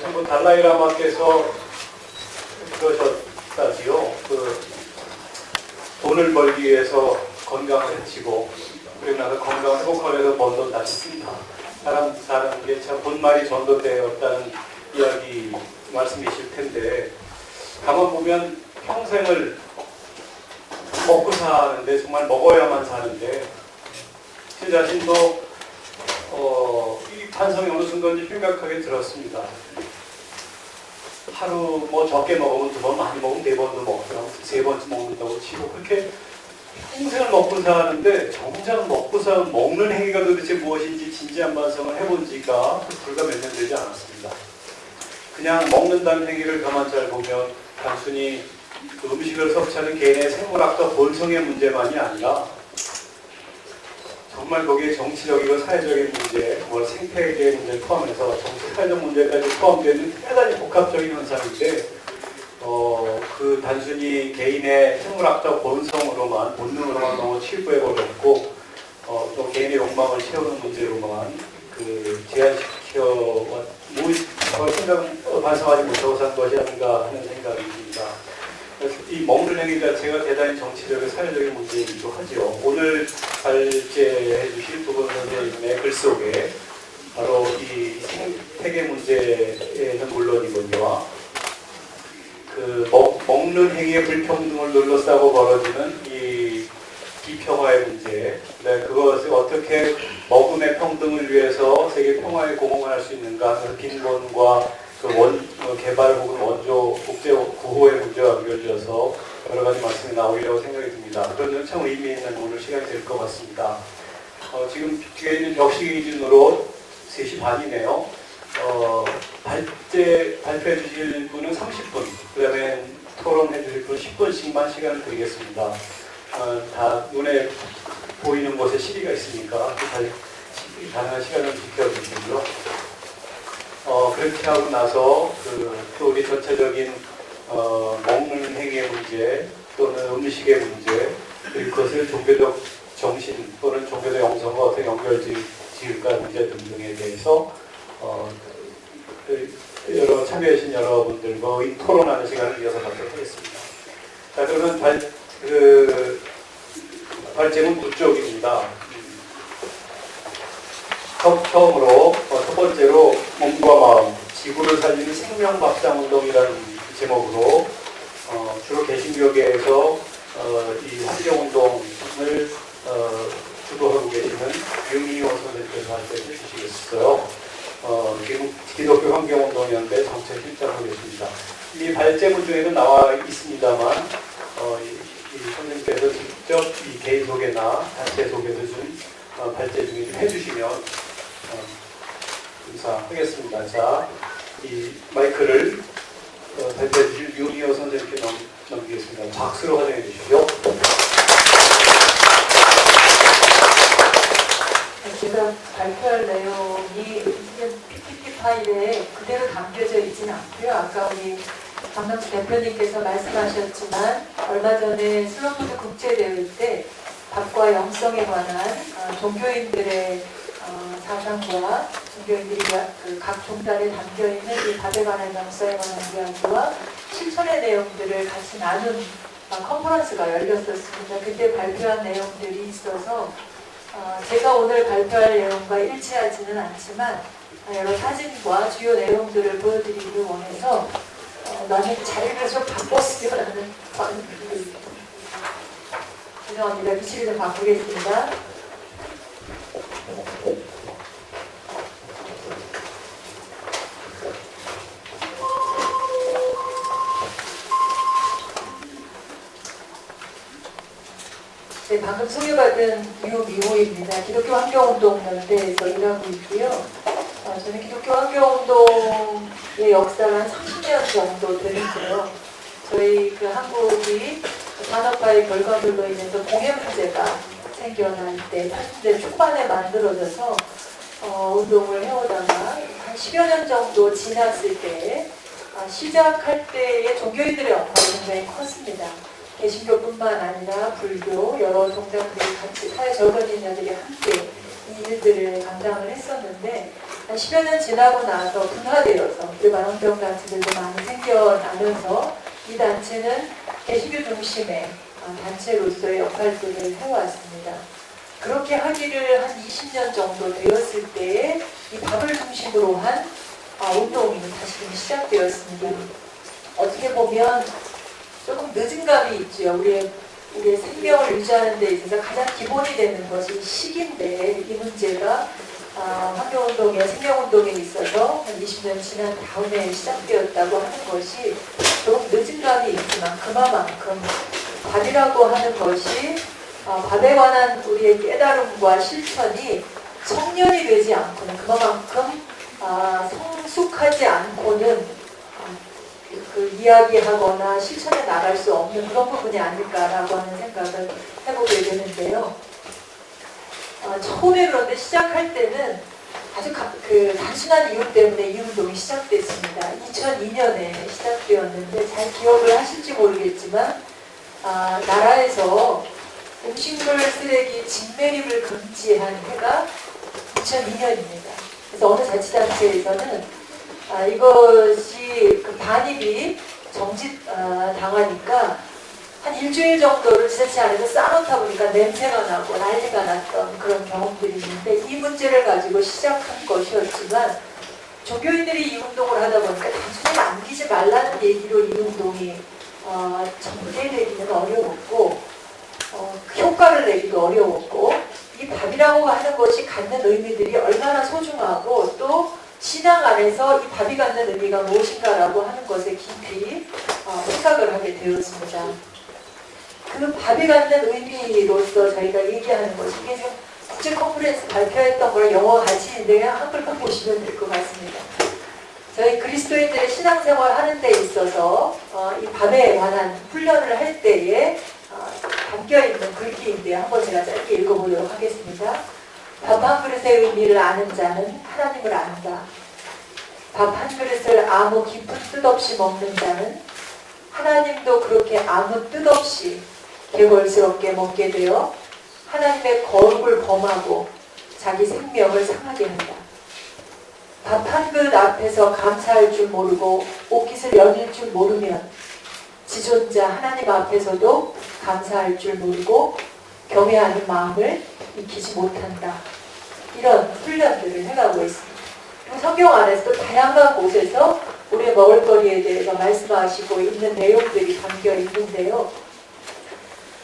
한번 달라이라마께서 그러셨다지요. 돈을 벌기 위해서 건강을 해치고 그리고 나서 건강을 회복하기 위해서 번 돈 다시 쓴다. 사람 사는 게 참 본말이 전도되었다는 이야기 말씀이실 텐데, 가만 보면 평생을 먹고 사는데, 정말 먹어야만 사는데, 제 자신도 이 탄성이 어느 순간인지 심각하게 들었습니다. 하루 뭐 적게 먹으면 2번, 많이 먹으면 4번도 먹고 3번쯤 먹는다고 치고, 그렇게 평생을 먹고 사는데 정작 먹고 사는 먹는 행위가 도대체 무엇인지 진지한 반성을 해본 지가 불과 몇 년 되지 않았습니다. 그냥 먹는다는 행위를 가만 잘 보면 단순히 그 음식을 섭취하는 개인의 생물학적 본성의 문제만이 아니라 정말 거기에 정치적이고 사회적인 문제, 생태계의 문제를 포함해서 정치 사회적 문제까지 포함되는 대단히 복합적인 현상인데, 그 단순히 개인의 생물학적 본성으로만, 본능으로만 너무 치부해버렸고, 또 개인의 욕망을 채우는 문제로만 제한시켜 반성하지 못하고 산 것이 아닌가 하는 생각이 듭니다. 그래서 이 먹는 행위 자체가 대단히 정치적인 사회적인 문제이기도 하죠. 오늘 발제해 주신 두 분 선생님의 글 속에 바로 이 생태계 문제는 물론이거니와 먹는 행위의 불평등을 둘러싸고 벌어지는 이 비평화의 문제, 그것을 어떻게 먹음의 평등을 위해서 세계 평화에 공헌할 수 있는가, 빈곤과 개발 혹은 원조 국제 구호의 문제와 연결되어서 여러 가지 말씀이 나오리라고 생각이 듭니다. 그런 참 의미 있는 오늘 시간이 될 것 같습니다. 지금 뒤에 있는 벽시기 기준으로 3시 반이네요. 발표해 주실 분은 30분, 그 다음에 토론해 주실 분은 10분씩만 시간을 드리겠습니다. 다 눈에 보이는 곳에 시리가 있으니까 가능한 시간을 지켜주시고요. 그렇게 하고 나서 또 우리 전체적인 먹는 행위의 문제 또는 음식의 문제, 그것을 종교적 정신 또는 종교적 영성과 어떻게 연결지을까 문제 등등에 대해서 참여하신 여러분들과 이 토론하는 시간을 이어서 갖도록 하겠습니다. 자, 그러면 발제문 9쪽입니다. 처음으로 첫 번째로 몸과 마음, 지구를 살리는 생명박상운동이라는 제목으로 주로 개신교계에서 이 환경운동을 주도하고 계시는 유미호 선생님께서 발제해 주시겠어요. 기독교 환경운동연대 정책실장으로 계십니다. 이 발제문 중에도 나와 있습니다만 이 선생님께서 직접 이 개인 소개나 단체 소개를 좀 발제 중에 좀 해주시면 감사하겠습니다. 자, 이 마이크를 발표해 주실 유미호 선생님께 넘기겠습니다. 박수로 환영해 주시죠. 제가 발표할 내용이 PPT 파일에 그대로 담겨져 있지는 않고요. 아까 우리 박남수 대표님께서 말씀하셨지만 얼마 전에 슬럼푸드 국제대회 때 밥과 영성에 관한 종교인들의 사상과 종교인들이 각 종단에 담겨있는 이 밥에 관한 영성에 관한 이야기와 실천의 내용들을 같이 나눈 컨퍼런스가 열렸었습니다. 그때 발표한 내용들이 있어서 제가 오늘 발표할 내용과 일치하지는 않지만 여러 사진과 주요 내용들을 보여드리기를 원해서 나중에 자리를 좀 바꿨으면 하는 바람이 죄송합니다. 위치를 좀 바꾸겠습니다. 네, 방금 소개받은 유미호입니다. 기독교 환경운동연대에서 일하고 있고요. 저는 기독교 환경운동의 역사가 한 30년 정도 되는데요. 저희 한국이 산업화의 결과들로 인해서 공해 문제가 생겨날 때 80대 초반에 만들어져서 운동을 해오다가 한 10여 년 정도 지났을 때 시작할 때의 종교인들의 역할이 굉장히 컸습니다. 개신교뿐만 아니라 불교, 여러 종장들이 같이 사회 적은 인자들이 함께 이 일들을 감당을 했었는데 한 10여 년 지나고 나서 분화되어서 일반 환경단체들도 많이 생겨나면서 이 단체는 개신교 중심의 단체로서의 역할들을 해왔습니다. 그렇게 하기를 한 20년 정도 되었을 때에 이 밥을 중심으로 한 운동이 다시금 시작되었습니다. 어떻게 보면 조금 늦은 감이 있죠. 우리의 생명을 유지하는 데 있어서 가장 기본이 되는 것이 식인데 이 문제가 환경운동에 생명운동에 있어서 한 20년 지난 다음에 시작되었다고 하는 것이 조금 늦은 감이 있지만 그만큼 밥이라고 하는 것이 밥에 관한 우리의 깨달음과 실천이 청년이 되지 않고는 그만큼 성숙하지 않고는 그 이야기하거나 실천에 나갈 수 없는 그런 부분이 아닐까라고 하는 생각을 해보게 되는데요. 처음에 그런데 시작할 때는 아주 단순한 이유 때문에 이 운동이 시작됐습니다. 2002년에 시작되었는데 잘 기억을 하실지 모르겠지만 나라에서 음식물 쓰레기 직매립을 금지한 해가 2002년입니다. 그래서 어느 자치단체에서는 이것이 반입이 당하니까 한 일주일 정도를 지자체 안에서 쌓아놓다 보니까 냄새가 나고 난리가 났던 그런 경험들이 있는데 이 문제를 가지고 시작한 것이었지만 종교인들이 이 운동을 하다 보니까 단순히 남기지 말라는 얘기로 이 운동이 전개되기는 어려웠고 효과를 내기도 어려웠고 이 밥이라고 하는 것이 갖는 의미들이 얼마나 소중하고 또 신앙 안에서 이 밥이 갖는 의미가 무엇인가라고 하는 것에 깊이 생각을 하게 되었습니다. 그 밥이 갖는 의미로서 저희가 얘기하는 것이 이게 지금 국제 컨퍼런스 발표했던 걸 영어 같이 있는데 한글만 보시면 될 것 같습니다. 저희 그리스도인들의 신앙생활 하는 데 있어서 이 밥에 관한 훈련을 할 때에 담겨있는 글귀인데요. 한번 제가 짧게 읽어보도록 하겠습니다. 밥 한 그릇의 의미를 아는 자는 하나님을 안다. 밥 한 그릇을 아무 깊은 뜻 없이 먹는 자는 하나님도 그렇게 아무 뜻 없이 개걸스럽게 먹게 되어 하나님의 거룩을 범하고 자기 생명을 상하게 한다. 밥 한 그릇 앞에서 감사할 줄 모르고 옷깃을 여닐 줄 모르면 지존자 하나님 앞에서도 감사할 줄 모르고 경외하는 마음을 익히지 못한다. 이런 훈련들을 해가고 있습니다. 그리고 성경 안에서도 다양한 곳에서 우리의 먹을거리에 대해서 말씀하시고 있는 내용들이 담겨 있는데요.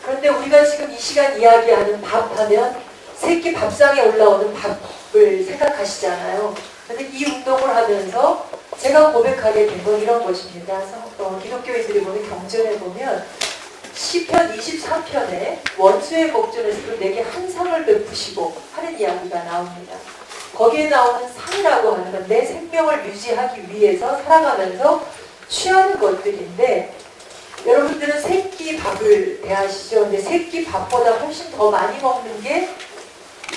그런데 우리가 지금 이 시간 이야기하는 밥하면 새끼 밥상에 올라오는 밥을 생각하시잖아요. 그런데 이 운동을 하면서 제가 고백하게 된 건 이런 것입니다. 기독교인들이 보는 경전에 보면 시편 24편에 원수의 목전에서 내게 한 상을 베푸시고 하는 이야기가 나옵니다. 거기에 나오는 상이라고 하는 건 내 생명을 유지하기 위해서 살아가면서 취하는 것들인데 여러분들은 새끼 밥을 대하시죠. 근데 새끼 밥보다 훨씬 더 많이 먹는 게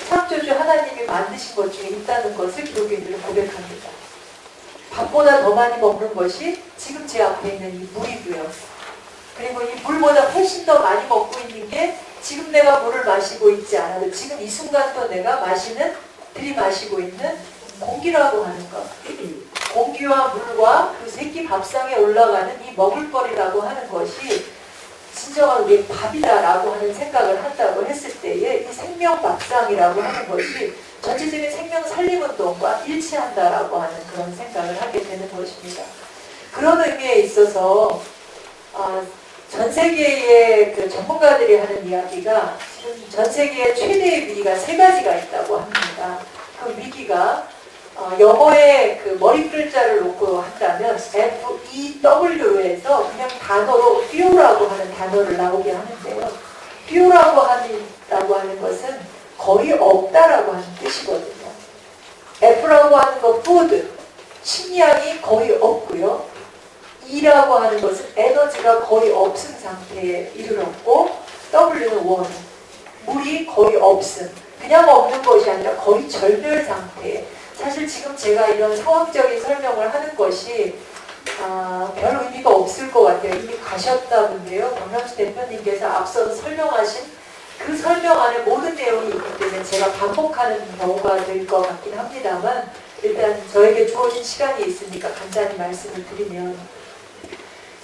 창조주 하나님이 만드신 것 중에 있다는 것을 기독교인들은 고백합니다. 밥보다 더 많이 먹는 것이 지금 제 앞에 있는 이 물이고요. 그리고 이 물보다 훨씬 더 많이 먹고 있는 게 지금 내가 물을 마시고 있지 않아도 지금 이 순간도 내가 들이마시고 있는 공기라고 하는 것. 공기와 물과 그 새끼 밥상에 올라가는 이 먹을거리라고 하는 것이 진정한 우리의 밥이다라고 하는 생각을 한다고 했을 때에 이 생명밥상이라고 하는 것이 전체적인 생명 살림운동과 일치한다라고 하는 그런 생각을 하게 되는 것입니다. 그런 의미에 있어서 전 세계의 그 전문가들이 하는 이야기가 지금 전 세계의 최대의 위기가 세 가지가 있다고 합니다. 그 위기가 영어의 그 머리 글자를 놓고 한다면 FEW에서 그냥 단어로 FEW라고 하는 단어를 나오게 하는데요. FEW라고 하는 것은 거의 없다라고 하는 뜻이거든요. F라고 하는 거 food, 식량이 거의 없고요. E라고 하는 것은 에너지가 거의 없은 상태에 이르렀고 W는 원, 물이 거의 없음. 그냥 없는 것이 아니라 거의 절멸 상태. 사실 지금 제가 이런 상황적인 설명을 하는 것이 별 의미가 없을 것 같아요. 이미 가셨다 본데요. 박남수 대표님께서 앞서서 설명하신 그 설명 안에 모든 내용이 있기 때문에 제가 반복하는 경우가 될 것 같긴 합니다만 일단 저에게 주어진 시간이 있으니까 간단히 말씀을 드리면,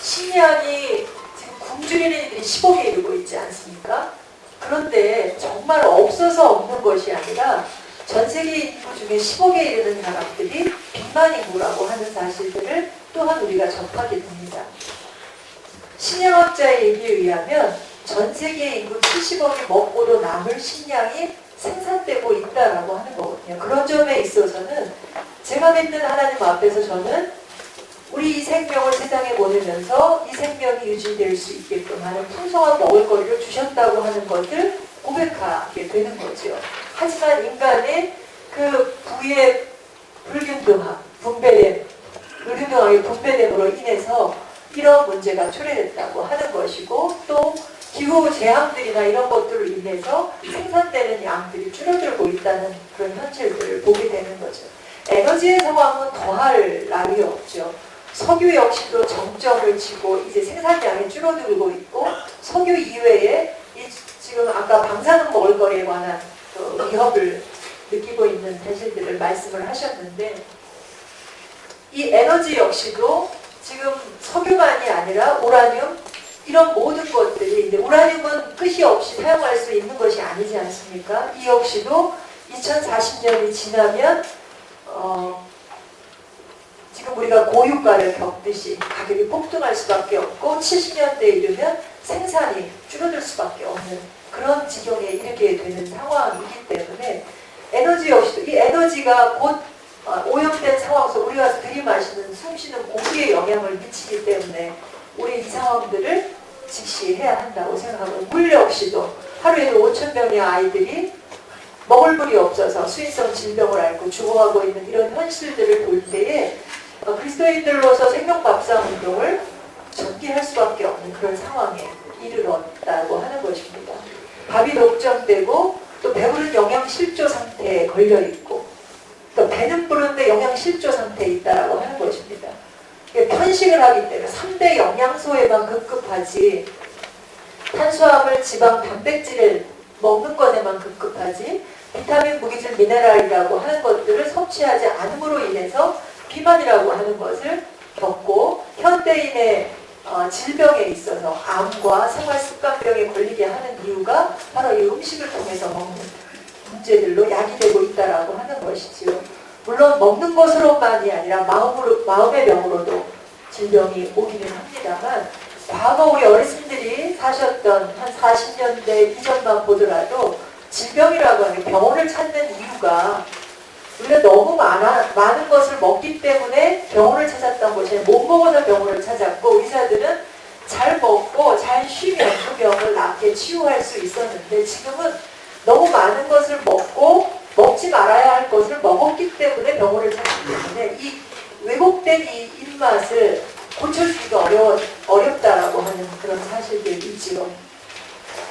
식량이 지금 굶주리는 이들이 10억에 이르고 있지 않습니까? 그런데 정말 없어서 없는 것이 아니라 전 세계 인구 중에 10억에 이르는 사람들이 빈만 인구라고 하는 사실들을 또한 우리가 접하게 됩니다. 식량학자의 얘기에 의하면 전 세계 인구 70억이 먹고도 남을 식량이 생산되고 있다라고 하는 거거든요. 그런 점에 있어서는 제가 믿는 하나님 앞에서 저는 우리 이 생명을 세상에 보내면서 이 생명이 유지될 수 있게끔 하는 풍성한 먹을거리를 주셨다고 하는 것을 고백하게 되는 거죠. 하지만 인간의 그 부의 불균등함, 불균등하게 분배됨으로 인해서 이런 문제가 초래됐다고 하는 것이고, 또 기후 재앙들이나 이런 것들로 인해서 생산되는 양들이 줄어들고 있다는 그런 현실들을 보게 되는 거죠. 에너지의 상황은 더할 날이 없죠. 석유 역시도 정점을 치고 이제 생산량이 줄어들고 있고, 석유 이외에 지금 아까 방사능 먹을거리에 관한 그 위협을 느끼고 있는 현실들을 말씀을 하셨는데, 이 에너지 역시도 지금 석유만이 아니라 우라늄, 이런 모든 것들이, 이제 우라늄은 끝이 없이 사용할 수 있는 것이 아니지 않습니까? 이 역시도 2040년이 지나면 지금 우리가 고유가를 겪듯이 가격이 폭등할 수밖에 없고, 70년대에 이르면 생산이 줄어들 수밖에 없는 그런 지경에 이르게 되는 상황이기 때문에, 에너지 역시도 이 에너지가 곧 오염된 상황에서 우리가 들이마시는 숨쉬는 공기에 영향을 미치기 때문에 우리 이 상황들을 직시해야 한다고 생각하고, 물 역시도 하루에도 5,000명의 아이들이 먹을 물이 없어서 수인성 질병을 앓고 죽어가고 있는 이런 현실들을 볼 때에 그리스도인들로서 생명밥상 운동을 전개할 수밖에 없는 그런 상황에 이르렀다고 하는 것입니다. 밥이 독점되고 또 배부른 영양실조 상태에 걸려있고, 또 배는 부른데 영양실조 상태에 있다라고 하는 것입니다. 편식을 하기 때문에 3대 영양소에만 급급하지, 탄수화물, 지방, 단백질을 먹는 것에만 급급하지, 비타민, 무기질, 미네랄이라고 하는 것들을 섭취하지 않음으로 인해서 비만이라고 하는 것을 겪고, 현대인의 질병에 있어서 암과 생활습관병에 걸리게 하는 이유가 바로 이 음식을 통해서 먹는 문제들로 야기되고 있다라고 하는 것이지요. 물론 먹는 것으로만이 아니라 마음의 병으로도 질병이 오기는 합니다만, 과거 우리 어르신들이 사셨던 한 40년대 이전만 보더라도 질병이라고 하는 병원을 찾는 이유가 우리가 너무 많은 것을 먹기 때문에 병원을 찾았던 것이 아니라 못 먹어서 병원을 찾았고, 의사들은 잘 먹고 잘 쉬면 그 병을 낫게 치유할 수 있었는데, 지금은 너무 많은 것을 먹고 먹지 말아야 할 것을 먹었기 때문에 병원을 찾기 때문에 이 왜곡된 이 입맛을 고쳐주기가 어렵다라고 하는 그런 사실들이지요.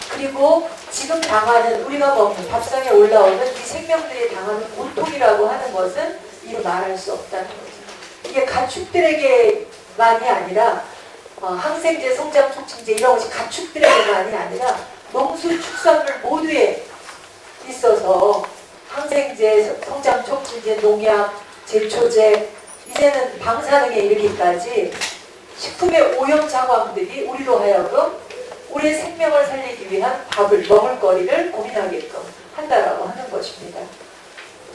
그리고 지금 당하는, 우리가 먹는 밥상에 올라오는 이 생명들이 당하는 고통이라고 하는 것은 이루 말할 수 없다는 거죠. 이게 가축들에게만이 아니라 항생제, 성장 촉진제 이런 것이 가축들에게만이 아니라 농수, 축산물 모두에 있어서 항생제, 성장 촉진제, 농약, 제초제, 이제는 방사능에 이르기까지 식품의 오염 상황들이 우리로 하여금 우리의 생명을 살리기 위한 밥을, 먹을거리를 고민하게끔 한다라고 하는 것입니다.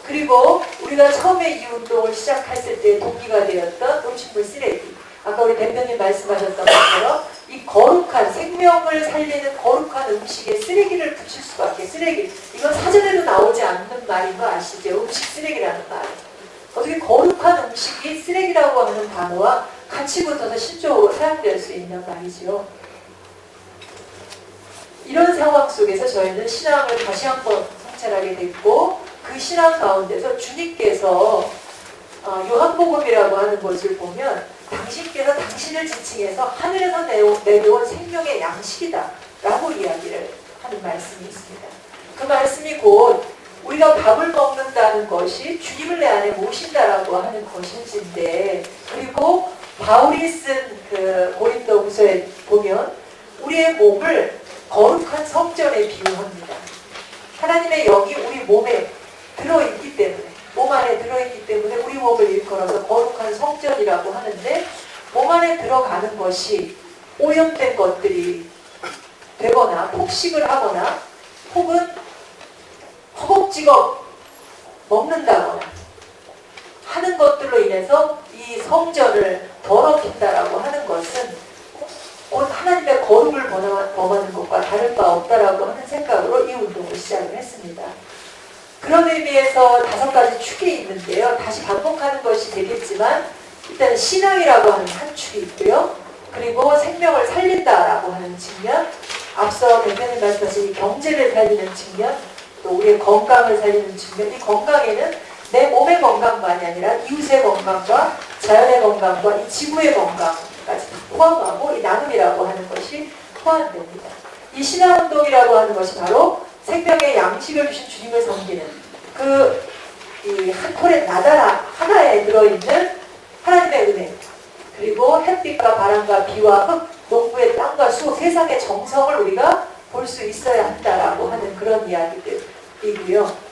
그리고 우리가 처음에 이 운동을 시작했을 때 동기가 되었던 음식물 쓰레기, 아까 우리 대표님 말씀하셨던 것처럼 이 거룩한, 생명을 살리는 거룩한 음식에 쓰레기를 붙일 수밖에, 쓰레기, 이건 사전에도 나오지 않는 말인 거 아시죠? 음식 쓰레기라는 말. 어떻게 거룩한 음식이 쓰레기라고 하는 단어와 같이 붙어서 실적으로 사용될 수 있는 말이죠. 이런 상황 속에서 저희는 신앙을 다시 한번 성찰하게 됐고, 그 신앙 가운데서 주님께서 요한복음이라고 하는 것을 보면 당신께서 당신을 지칭해서 하늘에서 내려온 생명의 양식이다 라고 이야기를 하는 말씀이 있습니다. 그 말씀이 곧 우리가 밥을 먹는다는 것이 주님을 내 안에 모신다라고 하는 것인지인데, 그리고 바울이 쓴 그 고린도후서에 보면 우리의 몸을 거룩한 성전에 비유합니다. 하나님의 영이 우리 몸에 들어있기 때문에, 몸 안에 들어있기 때문에 한다라고 하는데 몸 안에 들어가는 것이 오염된 것들이 되거나 폭식을 하거나 혹은 허겁지겁 먹는다거나 하는 것들로 인해서 이 성전을 더럽힌다라고 하는 것은 곧 하나님의 거룩을 범하는 것과 다를 바 없다라고 하는 생각으로 이 운동을 시작을 했습니다. 그런 의미에서 5가지 축이 있는데요. 다시 반복하는 것이 되겠지만 일단 신앙이라고 하는 한 축이 있고요. 그리고 생명을 살린다라고 하는 측면, 앞서 대표님 말씀하신 경제를 살리는 측면, 또 우리의 건강을 살리는 측면, 이 건강에는 내 몸의 건강만이 아니라 이웃의 건강과 자연의 건강과 이 지구의 건강까지 포함하고 이 나눔이라고 하는 것이 포함됩니다. 이 신앙운동이라고 하는 것이 바로 생명의 양식을 주신 주님을 섬기는 이 한 톨의 나달 하나에 들어있는 하나님의 은혜, 그리고 햇빛과 바람과 비와 흙, 농부의 땅과 수, 세상의 정성을 우리가 볼 수 있어야 한다라고 하는 그런 이야기들이고요.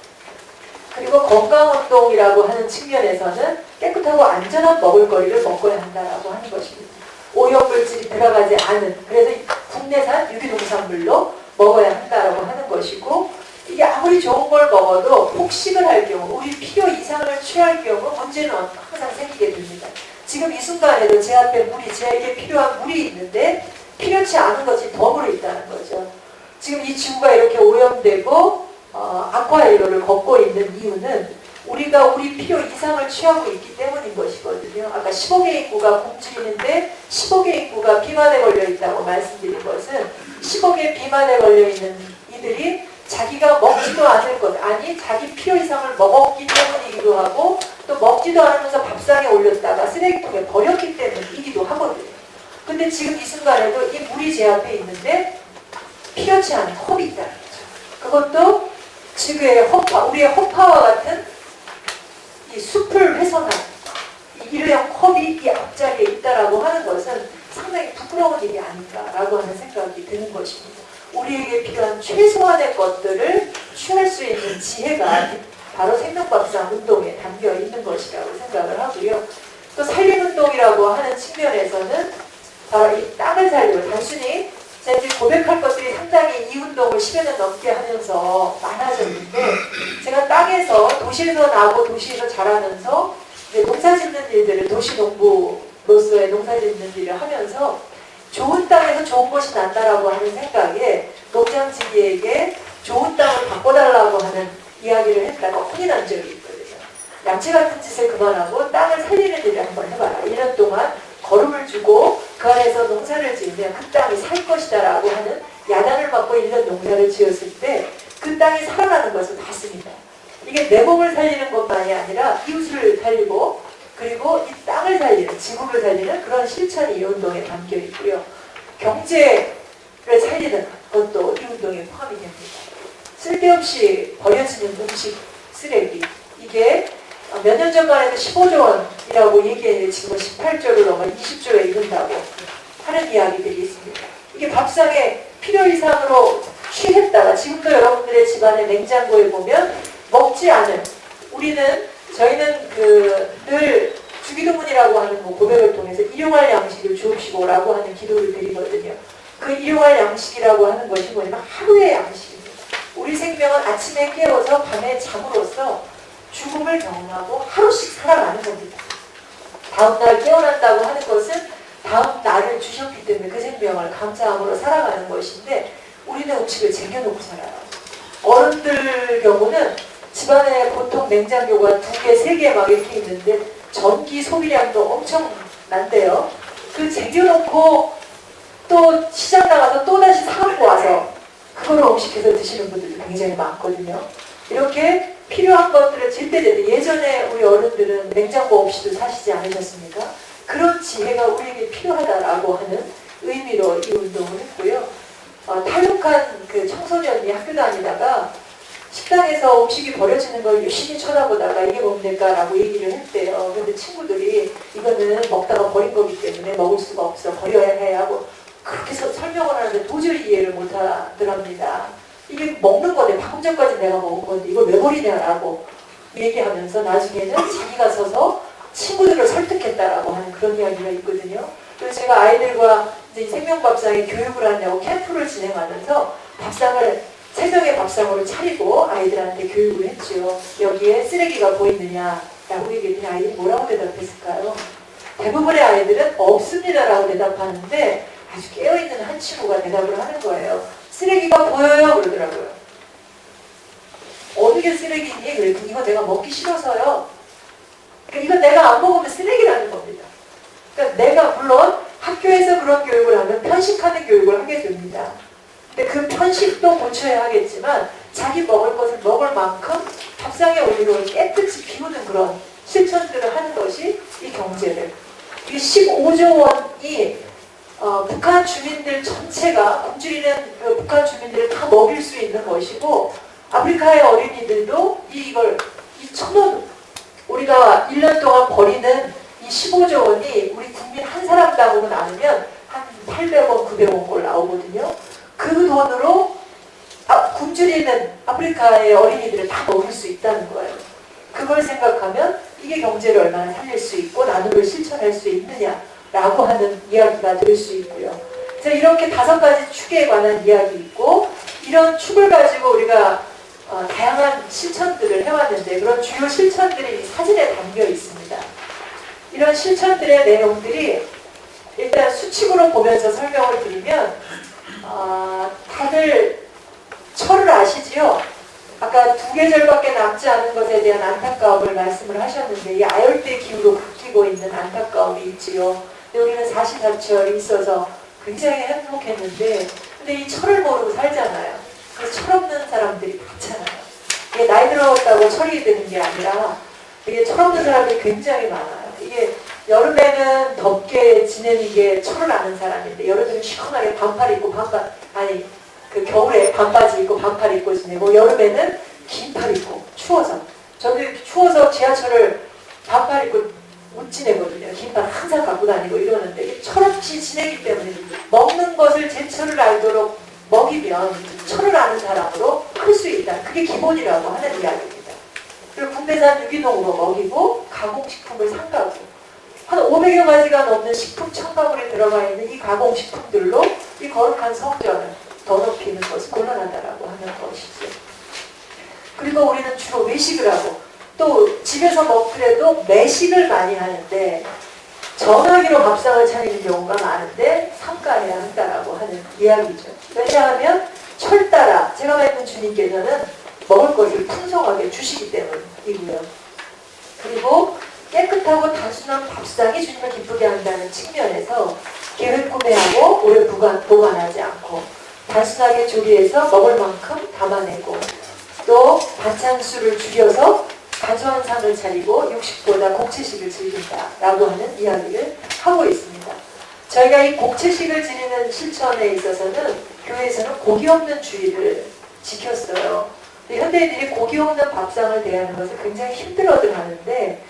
그리고 건강운동이라고 하는 측면에서는 깨끗하고 안전한 먹을거리를 먹어야 한다라고 하는 것입니다. 오염물질이 들어가지 않은, 그래서 국내산 유기농산물로 먹어야 한다라고 하는 것이고, 이게 아무리 좋은 걸 먹어도 폭식을 할 경우, 우리 필요 이상을 취할 경우 문제는 항상 생기게 됩니다. 지금 이 순간에도 제 앞에 물이, 제에게 필요한 물이 있는데 필요치 않은 것이 덤으로 있다는 거죠. 지금 이 지구가 이렇게 오염되고 아쿠아이로를 걷고 있는 이유는 우리가 우리 필요 이상을 취하고 있기 때문인 것이거든요. 아까 10억의 인구가 굶주리는데 10억의 인구가 비만에 걸려있다고 말씀드린 것은 10억의 비만에 걸려있는 이들이 자기가 먹지도 않을 것, 아니 자기 필요 이상을 먹었기 때문이기도 하고 또 먹지도 않으면서 밥상에 올렸다가 쓰레기통에 버렸기 때문이기도 하거든요. 근데 지금 이 순간에도 이 물이 제 앞에 있는데 필요치 않은 컵이 있다는 거죠. 그것도 지구의 허파, 우리의 허파와 같은 이 숲을 훼손한 일회용 컵이 이 앞자리에 있다라고 하는 것은 상당히 부끄러운 일이 아닌가라고 하는 생각이 드는 것입니다. 우리에게 필요한 최소한의 것들을 취할 수 있는 지혜가 바로 생명밥상 운동에 담겨 있는 것이라고 생각을 하고요. 또 살림운동이라고 하는 측면에서는 바로 이 땅을 살리고, 단순히 제가 이제 고백할 것들이 상당히 이 운동을 10여 년 넘게 하면서 많아졌는데, 제가 땅에서 도시에서 나고 도시에서 자라면서 이제 농사 짓는 일들을, 도시농부로서의 농사 짓는 일을 하면서 좋은 땅에서 좋은 것이 난다라고 하는 생각에 농장지기에게 좋은 땅을 바꿔달라고 하는 이야기를 했다가 혼이 난 적이 있거든요. 양치 같은 짓을 그만하고 땅을 살리는 일을 한번 해봐라. 1년 동안 거름을 주고 그 안에서 농사를 지으면 그 땅이 살 것이다 라고 하는 야단을 맞고 1년 농사를 지었을 때 그 땅이 살아나는 것을 봤습니다. 이게 내 몸을 살리는 것만이 아니라 이웃을 살리고 그리고 이 땅을 살리는, 지구를 살리는 그런 실천이 이 운동에 담겨 있고요. 경제를 살리는 것도 이 운동에 포함이 됩니다. 쓸데없이 버려지는 음식, 쓰레기, 이게 몇 년 전만 해도 15조 원이라고 얘기했는데 지금은 18조를 넘어 20조에 이른다고 하는 이야기들이 있습니다. 이게 밥상에 필요 이상으로 취했다가, 지금도 여러분들의 집안의 냉장고에 보면 먹지 않은, 저희는 늘 주기도문이라고 하는 고백을 통해서 일용할 양식을 주옵시고라고 하는 기도를 드리거든요. 그 일용할 양식이라고 하는 것이 뭐냐면 하루의 양식입니다. 우리 생명은 아침에 깨어서 밤에 잠으로써 죽음을 경험하고 하루씩 살아가는 겁니다. 다음날 깨어난다고 하는 것은 다음 날을 주셨기 때문에 그 생명을 감사함으로 살아가는 것인데, 우리는 음식을 쟁여놓고 살아요. 어른들 경우는 집안에 보통 냉장고가 2개, 3개 막 이렇게 있는데 전기 소비량도 엄청 난대요. 그 쟁여놓고 또 시장 나가서 또다시 사갖고 와서 그걸 음식해서 드시는 분들도 굉장히 많거든요. 이렇게 필요한 것들을 제때제때, 예전에 우리 어른들은 냉장고 없이도 사시지 않으셨습니까? 그런 지혜가 우리에게 필요하다라고 하는 의미로 이 운동을 했고요. 탈북한 그 청소년이 학교 다니다가 식당에서 음식이 버려지는 걸 유심히 쳐다보다가 이게 뭡니까라고 얘기를 했대요. 근데 친구들이 이거는 먹다가 버린 거기 때문에 먹을 수가 없어, 버려야 해 하고 그렇게 설명을 하는데 도저히 이해를 못 하더랍니다. 이게 먹는 건데 방금 전까지 내가 먹은 건데 이걸 왜 버리냐라고 얘기하면서 나중에는 자기가 서서 친구들을 설득했다라고 하는 그런 이야기가 있거든요. 그래서 제가 아이들과 이제 이 생명밥상에 교육을 하냐고 캠프를 진행하면서 밥상을 세정의 밥상으로 차리고 아이들한테 교육을 했죠. 여기에 쓰레기가 보이느냐라고 얘기했더니 아이들이 뭐라고 대답했을까요? 대부분의 아이들은 없습니다라고 대답하는데 아주 깨어있는 한 친구가 대답을 하는 거예요. 쓰레기가 보여요 그러더라고요. 어느 게 쓰레기니? 그래서 이거 내가 먹기 싫어서요. 그러니까 이거 내가 안 먹으면 쓰레기라는 겁니다. 그러니까 내가 물론 학교에서 그런 교육을 하면 편식하는 교육을 하게 됩니다. 근데 그 편식도 고쳐야 하겠지만 자기 먹을 것을 먹을 만큼 밥상에 올리고 깨끗이 비우는 그런 실천들을 하는 것이 이 경제를. 이게 15조 원이 북한 주민들 전체가 굶주리는 그 북한 주민들을 다 먹일 수 있는 것이고 아프리카의 어린이들도 이 1,000원 우리가 1년 동안 버리는 이 15조 원이 우리 국민 한 사람당으로 나누면 한 800원, 900원 꼴 나오거든요. 그 돈으로 굶주리는 아프리카의 어린이들을 다 먹일 수 있다는 거예요. 그걸 생각하면 이게 경제를 얼마나 살릴 수 있고 나눔을 실천할 수 있느냐라고 하는 이야기가 될 수 있고요. 그래서 이렇게 5가지 축에 관한 이야기 있고 이런 축을 가지고 우리가 다양한 실천들을 해왔는데 그런 주요 실천들이 이 사진에 담겨 있습니다. 이런 실천들의 내용들이 일단 수칙으로 보면서 설명을 드리면 다들 철을 아시지요? 아까 2계절밖에 남지 않은 것에 대한 안타까움을 말씀을 하셨는데 이 아열대 기후로 바뀌고 있는 안타까움이 있지요. 근데 우리는 44철이 있어서 굉장히 행복했는데 근데 이 철을 모르고 살잖아요. 그래서 철 없는 사람들이 많잖아요. 이게 나이 들었다고 철이 드는 게 아니라 이게 철 없는 사람들이 굉장히 많아요. 이게 여름에는 덥게 지내는 게 철을 아는 사람인데 여름에는 시원하게 반팔 입고 그 겨울에 반바지 입고 반팔 입고 지내고 여름에는 긴팔 입고 추워서 저도 이렇게 추워서 지하철을 반팔 입고 못 지내거든요. 긴팔 항상 갖고 다니고 이러는데 철없이 지내기 때문에 먹는 것을 제철을 알도록 먹이면 철을 아는 사람으로 클 수 있다. 그게 기본이라고 하는 이야기입니다. 그리고 국내산 유기농으로 먹이고 가공식품을 삼가고 한 500여 가지가 넘는 식품 첨가물이 들어가 있는 이 가공식품들로 이 거룩한 성전을 더 높이는 것이 곤란하다라고 하는 것이죠. 그리고 우리는 주로 외식을 하고 또 집에서 먹더라도 매식을 많이 하는데 전화기로 밥상을 차리는 경우가 많은데 삼가해야 한다라고 하는 이야기죠. 왜냐하면 철 따라 제가 뵙는 주님께서는 먹을 것을 풍성하게 주시기 때문이고요. 그리고 깨끗하고 단순한 밥상이 주님을 기쁘게 한다는 측면에서 계획 구매하고 오래 보관하지 않고 단순하게 조리해서 먹을 만큼 담아내고 또 반찬 수를 줄여서 간소한 상을 차리고 육식보다 곡채식을 즐긴다라고 하는 이야기를 하고 있습니다. 저희가 이 곡채식을 지니는 실천에 있어서는 교회에서는 고기 없는 주의를 지켰어요. 현대인들이 고기 없는 밥상을 대하는 것을 굉장히 힘들어들 하는데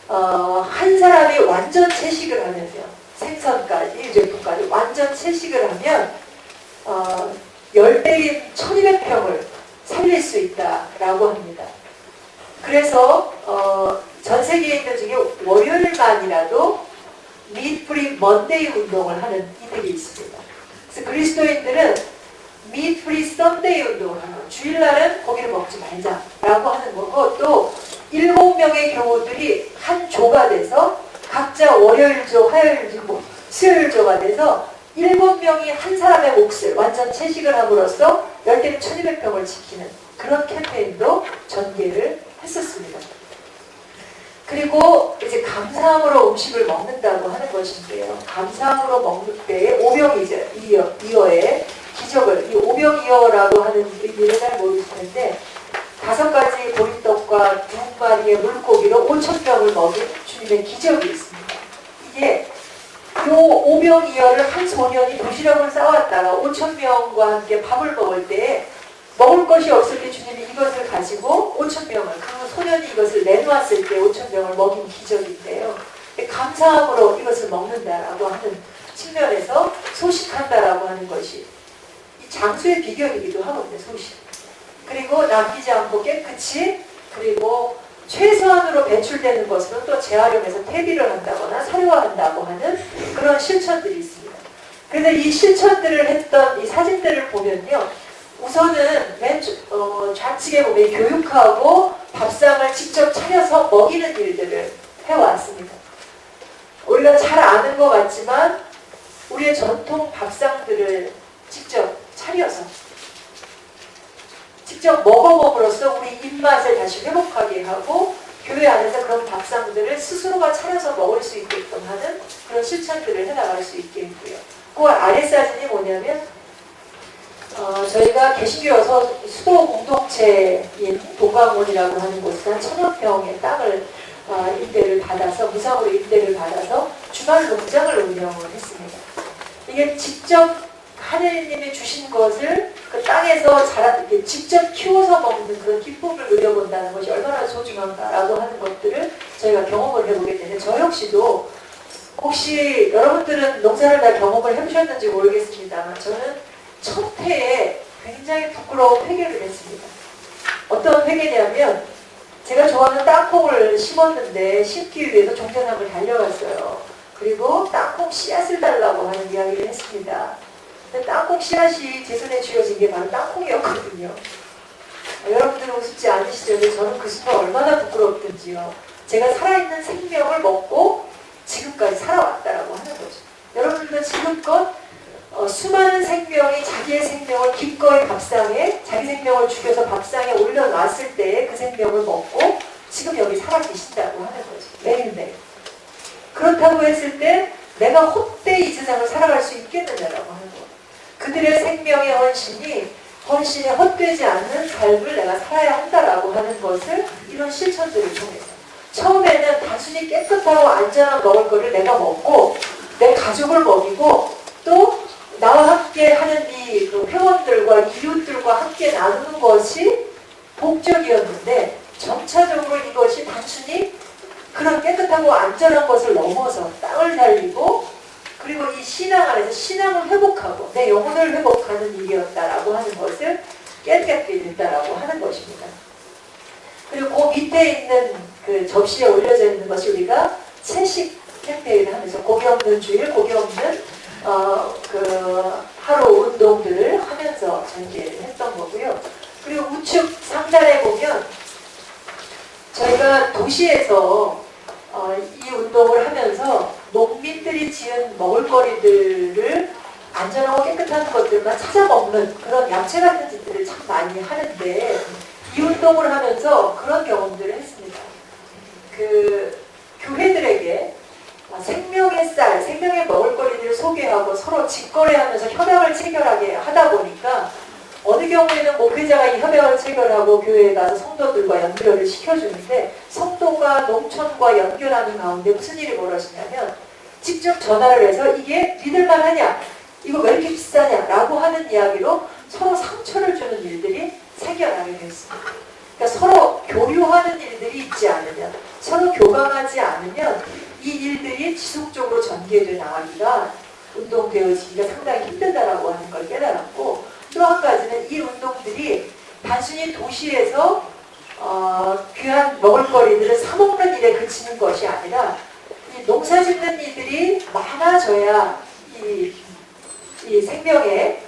한 사람이 완전 채식을 하면요. 생선까지, 일제품까지 완전 채식을 하면 열대림 1200평을 살릴 수 있다라고 합니다. 그래서 전 세계인들 중에 월요일만이라도 미트프리 먼데이 운동을 하는 이들이 있습니다. 그래서 그리스도인들은 미트프리 썬데이 운동을 하는 거예요. 주일날은 고기를 먹지 말자라고 하는 거고 또 7명의 교우들이 한 조가 돼서 각자 월요일조, 화요일조, 수요일조가 돼서 7명이 한 사람의 몫을 완전 채식을 함으로써 열대림 1200평을 지키는 그런 캠페인도 전개를 했었습니다. 그리고 이제 감사함으로 음식을 먹는다고 하는 것인데요. 감사함으로 먹는 때에 오병이어의 기적을, 이 오병이어라고 하는 의미를 잘 모르실 텐데 5가지 보리떡과 2마리의 물고기로 5,000명을 먹인 주님의 기적이 있습니다. 이게 요 오병이어를 한 소년이 도시락을 싸왔다가 5,000명과 함께 밥을 먹을 때 먹을 것이 없을 때 주님이 이것을 가지고 5,000명을 그 소년이 이것을 내놓았을 때 5,000명을 먹인 기적인데요. 감사함으로 이것을 먹는다라고 하는 측면에서 소식한다라고 하는 것이 이 장수의 비결이기도 하거든요. 소식. 그리고 남기지 않고 깨끗이 그리고 최소한으로 배출되는 것으로 또 재활용해서 퇴비를 한다거나 사료화한다고 하는 그런 실천들이 있습니다. 그래서 이 실천들을 했던 이 사진들을 보면요. 우선은 맨 좌측에 보면 교육하고 밥상을 직접 차려서 먹이는 일들을 해왔습니다. 우리가 잘 아는 것 같지만 우리의 전통 밥상들을 직접 차려서 직접 먹어봄으로써 우리 입맛을 다시 회복하게 하고 교회 안에서 그런 밥상들을 스스로가 차려서 먹을 수 있게끔 하는 그런 실천들을 해나갈 수 있게 했고요. 그 아래 사진이 뭐냐면 저희가 개신교 수도 공동체인 동강원이라고 하는 곳에서 한 1000여 평의 땅을 임대를 받아서 무상으로 임대를 받아서 주말 농장을 운영을 했습니다. 이게 직접 하느님이 주신 것을 그 땅에서 직접 키워서 먹는 그런 기쁨을 누려본다는 것이 얼마나 소중한가라고 하는 것들을 저희가 경험을 해보게 되는데 저 역시도 혹시 여러분들은 농사를 다 경험을 해보셨는지 모르겠습니다만 저는 첫 해에 굉장히 부끄러운 회개를 했습니다. 어떤 회개냐면 제가 좋아하는 땅콩을 심었는데 심기 위해서 종자나무를 달려갔어요. 그리고 땅콩 씨앗을 달라고 하는 이야기를 했습니다. 땅콩 씨앗이 제 손에 쥐어진 게 바로 땅콩이었거든요. 여러분들은 우습지 않으시죠? 근데 저는 그 순간 얼마나 부끄럽든지요. 제가 살아있는 생명을 먹고 지금까지 살아왔다라고 하는 거죠. 여러분들도 지금껏 수많은 생명이 자기의 생명을 기꺼이 밥상에 자기 생명을 죽여서 밥상에 올려놨을 때 그 생명을 먹고 지금 여기 살아 계신다고 하는 거죠. 매일매일. 그렇다고 했을 때 내가 헛되이 이 세상을 살아갈 수 있겠느냐라고 하는 거예요. 그들의 생명의 헌신에 헛되지 않는 삶을 내가 살아야 한다라고 하는 것을 이런 실천들을 통해서 처음에는 단순히 깨끗하고 안전한 먹을 거를 내가 먹고 내 가족을 먹이고 또 나와 함께 하는 이 회원들과 이웃들과 함께 나누는 것이 목적이었는데 점차적으로 이것이 단순히 그런 깨끗하고 안전한 것을 넘어서 땅을 살리고 그리고 이 신앙 안에서 신앙을 회복하고 내 영혼을 회복하는 일이었다라고 하는 것을 깨닫게 됐다라고 하는 것입니다. 그리고 그 밑에 있는 그 접시에 올려져 있는 것이 우리가 채식 캠페인을 하면서 고기 없는 주일, 고기 없는 하루 운동들을 하면서 전개를 했던 거고요. 그리고 우측 상단에 보면 저희가 도시에서 이 운동을 하면서 농민들이 지은 먹을거리들을 안전하고 깨끗한 것들만 찾아 먹는 그런 야채 같은 짓들을 참 많이 하는데 이 운동을 하면서 그런 경험들을 했습니다. 그 교회들에게 생명의 쌀, 생명의 먹을거리들을 소개하고 서로 직거래하면서 협약을 체결하게 하다 보니까 어느 경우에는 목회자가 이 협약을 체결하고 교회에 가서 성도들과 연결을 시켜주는데 성도가 농촌과 연결하는 가운데 무슨 일이 벌어지냐면 직접 전화를 해서 이게 믿을만하냐? 이거 왜 이렇게 비싸냐? 라고 하는 이야기로 서로 상처를 주는 일들이 생겨나게 됐습니다. 그러니까 서로 교류하는 일들이 있지 않으면 서로 교감하지 않으면 이 일들이 지속적으로 전개돼 나가기가 운동되어지기가 상당히 힘들다라고 하는 걸 깨달았고 또 한 가지는 이 운동들이 단순히 도시에서 귀한 먹을거리들을 사먹는 일에 그치는 것이 아니라 이 농사 짓는 이들이 많아져야 이 생명의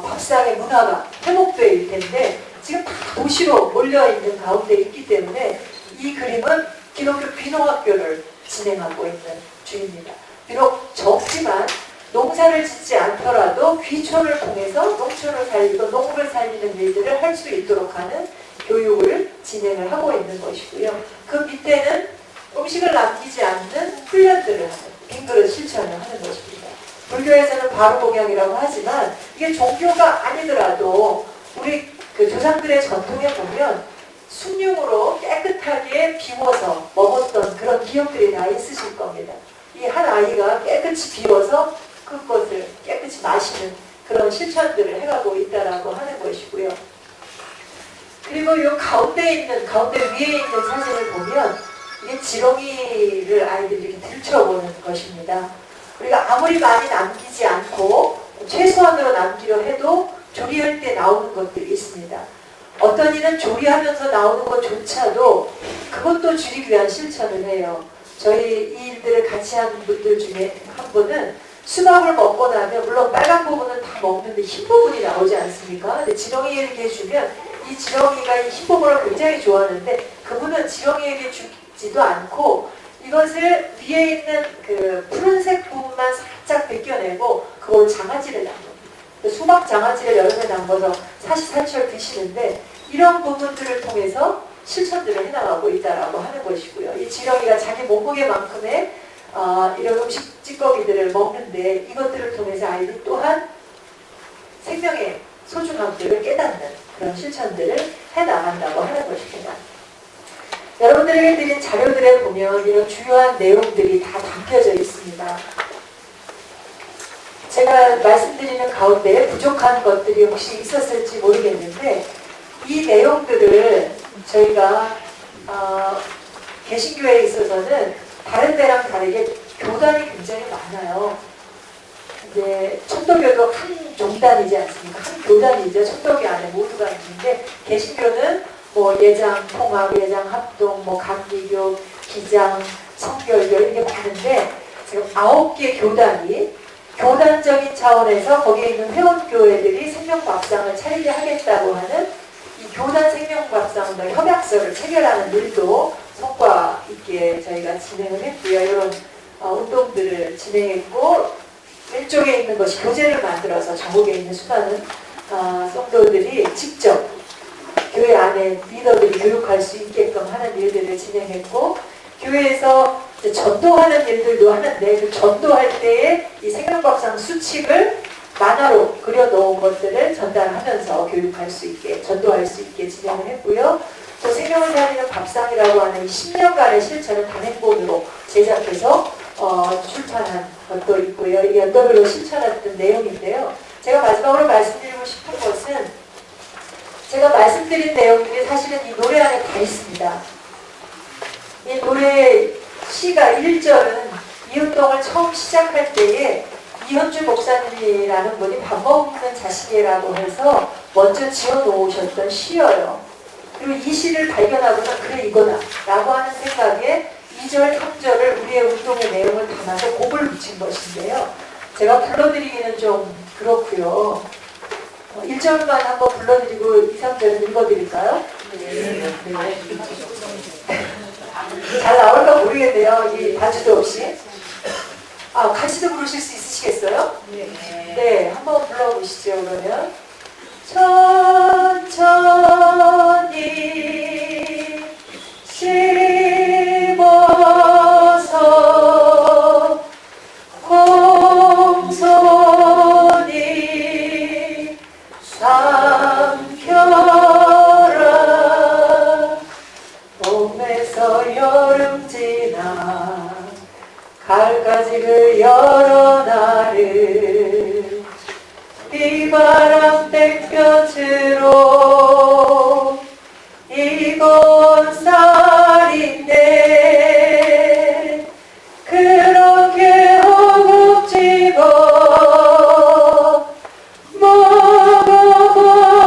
밥상의 문화가 회복될 텐데 지금 다 도시로 몰려있는 가운데 있기 때문에 이 그림은 기독교 귀농학교를 진행하고 있는 중입니다. 비록 적지만 농사를 짓지 않더라도 귀촌을 통해서 농촌을 살리고 농업을 살리는 일들을 할 수 있도록 하는 교육을 진행을 하고 있는 것이고요. 그 밑에는 음식을 남기지 않는 훈련들을 하는 빈그릇 실천을 하는 것입니다. 불교에서는 바로복양이라고 하지만 이게 종교가 아니더라도 우리 그 조상들의 전통에 보면 숭늉으로 깨끗하게 비워서 먹었던 그런 기억들이 다 있으실 겁니다. 이 한 아이가 깨끗이 비워서 그것을 깨끗이 마시는 그런 실천들을 해가고 있다라고 하는 것이고요. 그리고 이 가운데 위에 있는 사진을 보면 이게 지렁이를 아이들이 이렇게 들춰보는 것입니다. 우리가 아무리 많이 남기지 않고 최소한으로 남기려 해도 조리할 때 나오는 것들이 있습니다. 어떤 이는 조리하면서 나오는 것조차도 그것도 줄이기 위한 실천을 해요. 저희 이 일들을 같이 하는 분들 중에 한 분은 수박을 먹고 나면 물론 빨간 부분은 다 먹는데 흰 부분이 나오지 않습니까? 근데 지렁이에게 주면 이 지렁이가 이 흰 부분을 굉장히 좋아하는데 그분은 지렁이에게 주지도 않고 이것을 위에 있는 그 푸른색 부분만 살짝 벗겨내고 그걸 장아찌를 담궈요. 수박 장아찌를 여름에 담궈서 사시사철 드시는데 이런 부분들을 통해서 실천들을 해나가고 있다라고 하는 것이고요. 이 지렁이가 자기 몸무게만큼의 이런 음식 찌꺼기들을 먹는데 이것들을 통해서 아이들 또한 생명의 소중함들을 깨닫는 그런 실천들을 해나간다고 하는 것입니다. 여러분들에게 드린 자료들에 보면 이런 주요한 내용들이 다 담겨져 있습니다. 제가 말씀드리는 가운데 부족한 것들이 혹시 있었을지 모르겠는데 이 내용들을 저희가 개신교회에 있어서는 다른 데랑 다르게 교단이 굉장히 많아요. 이제 천도교도 한 종단이지 않습니까? 한 교단이죠. 천도교 안에 모두가 있는데 개신교는 뭐 예장, 통합, 예장, 합동, 뭐 감리교, 기장, 성결교 이게 많은데 지금 9개 교단이 교단적인 차원에서 거기에 있는 회원교회들이 생명밥상을 차리게 하겠다고 하는 이 교단 생명밥상 협약서를 체결하는 일도 성과 있게 저희가 진행을 했고요. 이런 운동들을 진행했고 왼쪽에 있는 것이 교재를 만들어서 전국에 있는 수많은 성도들이 직접 교회 안에 리더들이 교육할 수 있게끔 하는 일들을 진행했고 교회에서 전도하는 일들도 하는데 그 전도할 때에 이 생명밥상 수칙을 만화로 그려놓은 것들을 전달하면서 교육할 수 있게 전도할 수 있게 진행을 했고요. 또 생명을 살리는 밥상이라고 하는 10년간의 실천을 단행본으로 제작해서 출판한 것도 있고요. 이 연도별로 실천했던 내용인데요. 제가 마지막으로 말씀드리고 싶은 것은 제가 말씀드린 내용들이 사실은 이 노래 안에 다 있습니다. 이 노래 시가 1절은 이 운동을 처음 시작할 때에 이현주 목사님이라는 분이 밥 먹는 자식이라고 해서 먼저 지어놓으셨던 시여요. 그리고 이 시를 발견하고는 그래 이거다 라고 하는 생각에 2절, 3절을 우리의 운동의 내용을 담아서 곡을 붙인 것인데요. 제가 불러드리기는 좀 그렇고요. 1절만 한번 불러드리고 2, 3절은 읽어드릴까요? 네. 잘 나올까 모르겠네요. 이 반주도 없이. 같이도 부르실 수 있으시겠어요? 네, 한번 불러보시죠. 그러면 천천히 씹어서 공손히 삼켜라. 봄에서 여름 지나 가을까지 그 여러 날을 비바람 땡볕으로 익은 쌀인데 그렇게 허겁지겁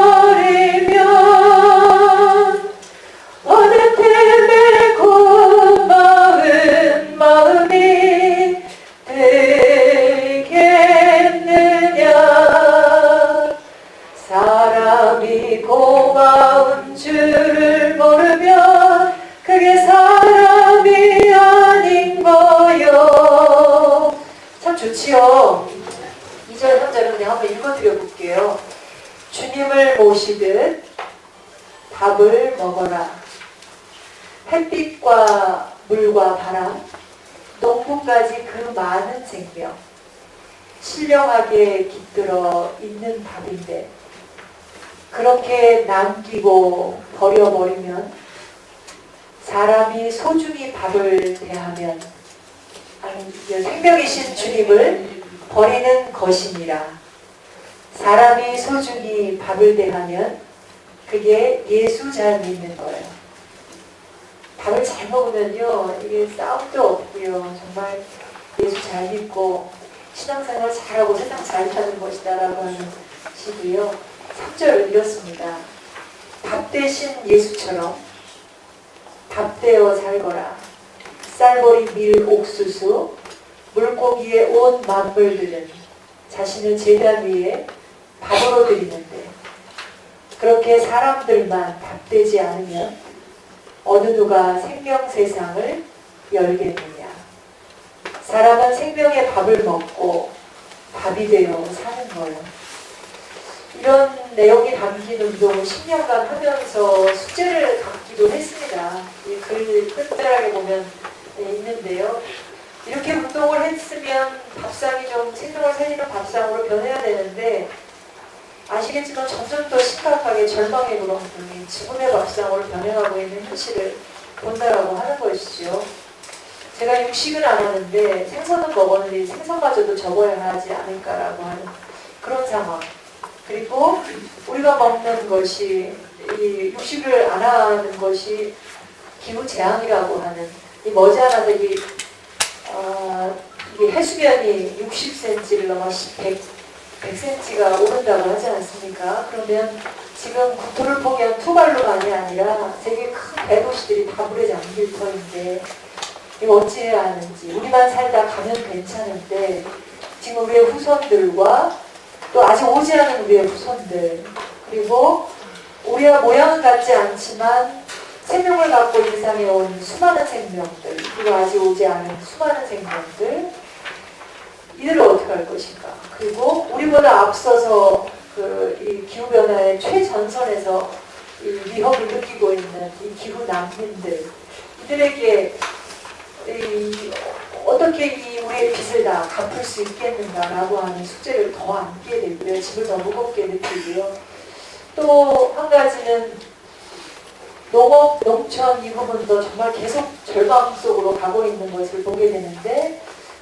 먹어버리면 어느 때문에 고마운 마음이 되겠느냐. 사람이 고마운 줄을 모르면 그게 사람이 아닌 거요. 참 좋지요. 2절, 3절은 그냥 한번 읽어드려 볼게요. 주님을 모시듯 밥을 먹어라. 햇빛과 물과 바람, 농부까지 그 많은 생명, 신령하게 깃들어 있는 밥인데 그렇게 남기고 버려버리면 사람이 소중히 밥을 대하면 생명이신 주님을 버리는 것이니라. 사람이 소중히 밥을 대하면 그게 예수 잘 믿는 거예요. 밥을 잘 먹으면요 이게 싸움도 없고요 정말 예수 잘 믿고 신앙생활 잘하고 세상 잘 사는 것이다 라고 하는 시고요. 3절을 이렇습니다. 밥 대신 예수처럼 밥되어 살거라. 쌀보리 밀 옥수수 물고기의 온 만물들은 자신을 제단 위에 밥으로 드리는데 그렇게 사람들만 밥되지 않으면 어느 누가 생명 세상을 열겠느냐. 사람은 생명의 밥을 먹고 밥이 되어 사는 거예요. 이런 내용이 담긴 운동을 10년간 하면서 숙제를 갖기도 했습니다. 이 글 끝자락에 보면 있는데요. 이렇게 운동을 했으면 밥상이 좀 생명을 살리는 밥상으로 변해야 되는데 아시겠지만 점점 더 심각하게 절망의 구렁텅이 죽음의 밥상으로 변해가고 있는 현실을 본다라고 하는 것이죠. 제가 육식은 안 하는데 생선은 먹었는데 생선마저도 접어야 하지 않을까라고 하는 그런 상황. 그리고 우리가 먹는 것이 이 육식을 안 하는 것이 기후 재앙이라고 하는 이 머지않아서 이게 해수면이 60cm를 넘어 100cm가 오른다고 하지 않습니까? 그러면 지금 국토를 포기한 투발루만이 아니라 세계 큰 대도시들이 다 물에 잠길 터인데 이거 어찌해야 하는지. 우리만 살다 가면 괜찮은데 지금 우리의 후손들과 또 아직 오지 않은 우리의 후손들 그리고 우리와 모양은 같지 않지만 생명을 갖고 이 세상에 온 수많은 생명들 그리고 아직 오지 않은 수많은 생명들 이들을 어떻게 할 것인가. 그리고 우리보다 앞서서 이 기후변화의 최전선에서 이 위협을 느끼고 있는 이 기후 난민들 이들에게 어떻게 이 우리의 빚을 다 갚을 수 있겠는가라고 하는 숙제를 더 안게 되고요. 짐을 더 무겁게 느끼고요. 또 한 가지는 농업, 농촌 이 부분도 정말 계속 절망 속으로 가고 있는 것을 보게 되는데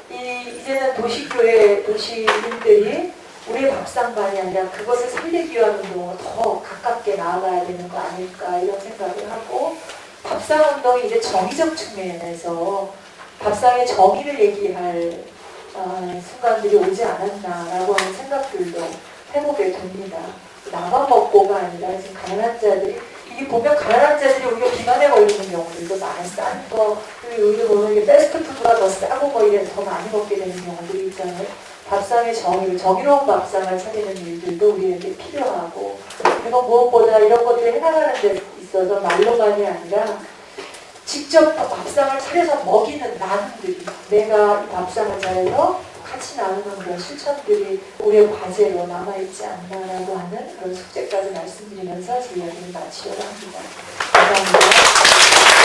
이제는 도시교회, 도시인들이 우리의 밥상만이 아니라 그것을 살리기 위한 운동을 더 가깝게 나아가야 되는 거 아닐까 이런 생각을 하고 밥상 운동이 이제 정의적 측면에서 밥상의 정의를 얘기할 순간들이 오지 않았나라고 하는 생각들도 해보게 됩니다. 나만 먹고가 아니라 지금 가난한 자들이 이게 보면 가난한 자들이 오히려 비만에 걸리는 경우들도 많이 싼 거 그리고 여기 보면 이게 패스트푸드가 더 싸고 뭐 이래서 더 많이 먹게 되는 경우들이 있잖아요. 밥상의 정의로운 밥상을 차리는 일들도 우리에게 필요하고 그리고 무엇보다 이런 것들을 해나가는 데 있어서 말로만이 아니라 직접 밥상을 차려서 먹이는 나눔들이 내가 이 밥상을 차려서 같이 나누는 그런 실천들이 우리의 과제로 남아있지 않나라고 하는 그런 숙제까지 말씀드리면서 제 이야기를 마치려고 합니다. 감사합니다.